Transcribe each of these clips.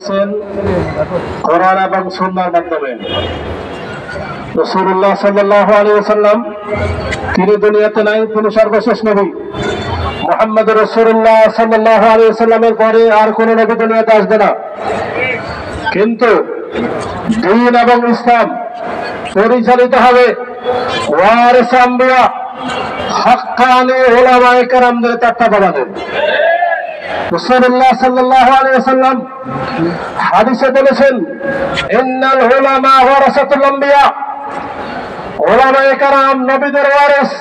যাচ্ছেন কোরআন এবং সুন্নাহর মাধ্যমে। রাসূলুল্লাহ সাল্লাল্লাহু আলাইহি ওয়াসাল্লাম তিনি দুনিয়াতে নাই, তিনি সর্বশেষ নবী। মুহাম্মদ রাসূলুল্লাহ সাল্লাল্লাহু আলাইহি ওয়াসাল্লামের পরে আর কোন নবী দুনিয়াতে আসবে না। কিন্তু দ্বীন এবং ইসলাম পরিচালিত হবে ওয়ারিস আম্বিয়া হাক্কানি উলামায়ে কেরামদের তত্ত্বাবধানে। রাসূলুল্লাহ সাল্লাল্লাহু আলাইহি ওয়াসাল্লাম হাদিসে বলেছেন, ইন্নাল উলামা ওয়ারাসাতুল আম্বিয়া, উলামায়ে কেরাম নবীদের ওয়ারিস।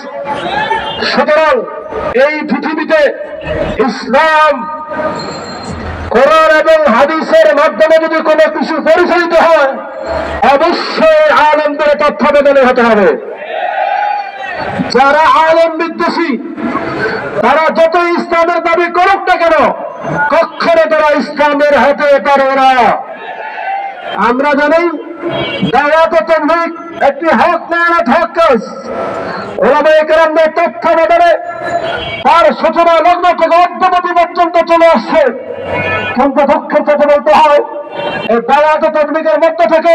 সুতরাং এই পৃথিবীতে ইসলাম কোরআন এবং হাদিসের মাধ্যমে যদি কোনো কিছু পরিচালিত হয়, অবশ্যই আলেমদের তত্ত্বাবধানে হতে হবে। যারা আলেম বিদ্বেষী, তারা যত ইসলামের দাবি করুক না কেন, কখনো তারা ইসলামের হতে পারে না। আমরা জানি দাওয়াত ও তাবলীগ একটি হক মেহনত হক কাজ। উলামায়ে কেরামদের তত্ত্বাবধানে তার সূচনা লগ্ন থেকে অদ্যাবধি পর্যন্ত চলে আসছে। কিন্তু দুঃখের সাথে বলতে হয়, এই দাওয়াত ও তাবলীগের মধ্য থেকে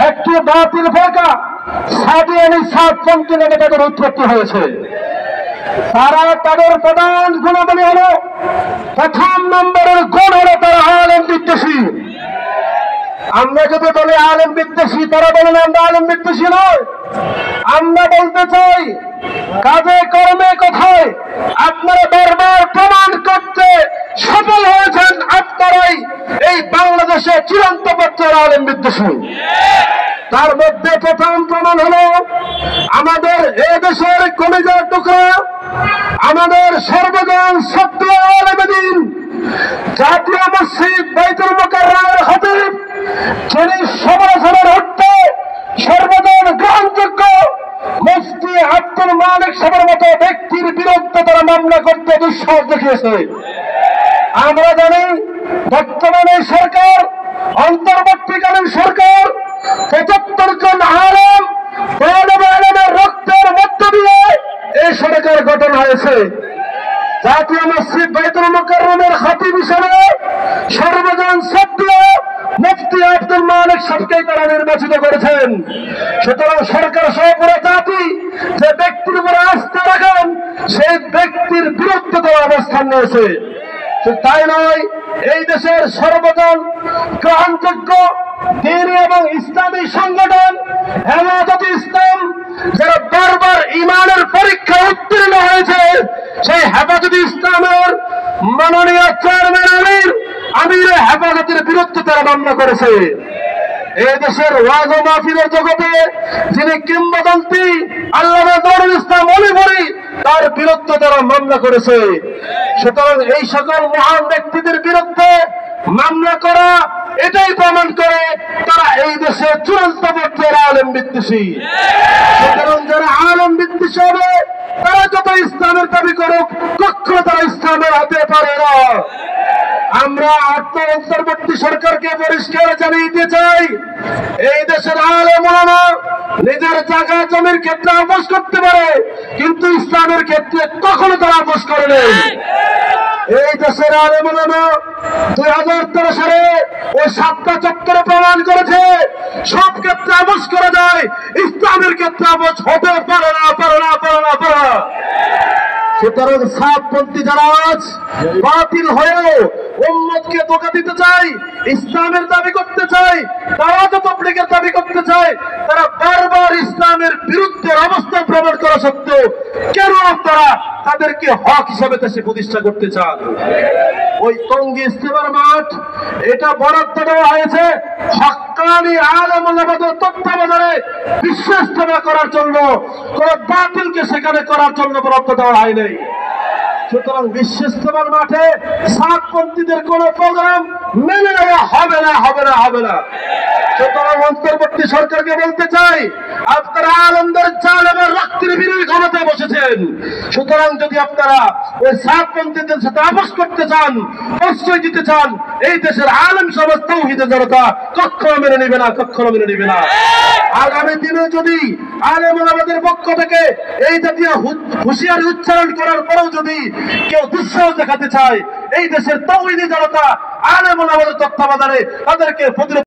একটি বাতিল ফিরকা সাদিয়ানি সাতপন্থী নামে তাদের উৎপত্তি হয়েছে। তারা তাদের প্রধান গুণাবলী হলো, প্রথম নম্বরের গুণ হলো তারা আলেম বিদ্বেষী। আমরা যদি বলি আলেম বিদ্বেষী, তারা বলেন আমরা আলেম বিদ্বেষী নয়। আমরা বলতে চাই, কাজে কর্মে কথায় আপনারা বারবার প্রমাণ করতে সফল হয়েছেন আপনারাই এই বাংলাদেশে চূড়ান্ত পর্যায়ের আলেম বিদ্বেষী। তার মধ্যে প্রথম প্রমাণ হলো আমাদের এ দেশের কলিজার টুকরা, আমাদের সর্বজন সত্য আলেম দ্বীন, জাতীয় মসজিদ বাইতুল মুকাররমের খতিব, যিনি সমালোচনার ঊর্ধ্বে সর্বজন গ্রহণযোগ্য মুফতি আব্দুল মালিক সাহেবের মতো ব্যক্তির বিরুদ্ধে তারা মামলা করতে দুঃসাহস দেখিয়েছে। আমরা জানি বর্তমানে সরকার, অন্তর্বর্তীকালীন সরকার ৭৫ জন আলেম আলেমের রক্তের মধ্য দিয়ে এই সরকার গঠন হয়েছে। জাতীয় মসজিদ বাইতুল মুকাররমের খতিব হিসেবে সর্বজন সত্য মুফতি আব্দুল মালিক সাহেবকে তারা নির্বাচিত করেছেন। সুতরাং সরকার সহ পুরো জাতি যে ব্যক্তির উপরে আস্থা রাখেন, সেই ব্যক্তির বিরুদ্ধে তারা অবস্থান নিয়েছে। তাই নয়, এই দেশের সর্বজন গ্রহণযোগ্য দ্বীনি এবং ইসলামী সংগঠন হেফাজতে ইসলাম, যারা বারবার ইমানের পরীক্ষায় উত্তীর্ণ হয়েছে, সেই হেফাজতে ইসলামের মাননীয় চেয়ারম্যান আমির হেফাজতের বিরুদ্ধে তারা মামলা করেছে। এই দেশের ওয়াজ ও মাহফিলের জগতে যিনি কিংবদন্তি আল্লামা নুরুল ইসলাম অলিভরি, তার বিরুদ্ধে তারা মামলা করেছে। সুতরাং এই সকল মহান ব্যক্তিদের বিরুদ্ধে মামলা করা এটাই প্রমাণ করে তারা এই দেশে চূড়ান্ত পর্যায়ের আলেম বিদ্বেষী। সুতরাং যারা আলেম বিদ্বেষী হবে, তারা যত ইসলামের দাবি করুক, কখনো তারা ইসলামের হতে পারে না। আমরা অন্তর্বর্তী সরকারকে পরিষ্কার জানিয়ে দিতে চাই, এই দেশের আলেম ওলামা নিজের জায়গা জমির ক্ষেত্রে আপোষ করতে পারে, কিন্তু ইসলামের ক্ষেত্রে কখনো তারা আপোষ করে নেই। এই দেশের আলেম ওলামা 2013 সালে ওই 7টা চত্বরে প্রমাণ করেছে, সব ক্ষেত্রে আপোষ করা যায়, ইসলামের ক্ষেত্রে আপোষ হতে পারে না, পারে না, পারে না, পারে না। সুতরাং সাতপন্থী যারা আজ বাতিল হয়েও উম্মতকে ধোঁকা দিতে চায়, ইসলামের দাবি করতে চায়, দাওয়াত ও তাবলীগের দাবি করতে চায়, তারা বারবার ইসলামের বিরুদ্ধে অবস্থান প্রমাণ করা সত্ত্বেও কেন তারা তাদেরকে হক হিসাবে দেশে প্রতিষ্ঠা করতে চান? ওই টঙ্গী ইস্তেমার মাঠ এটা বরাদ্দ দেওয়া হয়েছে হক্কানি আলেম ওলামাদের তত্ত্বাবধানে বিশ্ব ইস্তেমা করার জন্য, কোন বাতিলকে সেখানে করার জন্য বরাদ্দ দেওয়া হয়নি। সুতরাং বিশ্ব ইস্তেমার মাঠে সাতপন্থীদের কোন প্রোগ্রাম মেনে নেওয়া হবে না, হবে না, হবে না। সুতরাং অন্তর্বর্তী সরকারকে বলতে চাই, আপনারা আলেমদের জালেমের রক্তের বিরোধী ক্ষমতায় বসেছেন। সুতরাং যদি আপনারা ওই সাতপন্থীদের সাথে আপোষ করতে চান, প্রশ্রয় দিতে চান, এই দেশের আলেম সমাজ তাওহীদে জনতা কখনো মেনে নেবে না, কখনো মেনে নেবে না। আগামী দিনে যদি আলেম ওলামাদের পক্ষ থেকে এই জাতীয় হুঁশিয়ারি উচ্চারণ করার পরেও যদি কেউ দুঃসাহস দেখাতে চায়, এই দেশের তাওহীদি জনতা আলেম ওলামাদের তত্ত্বাবধানে তাদেরকে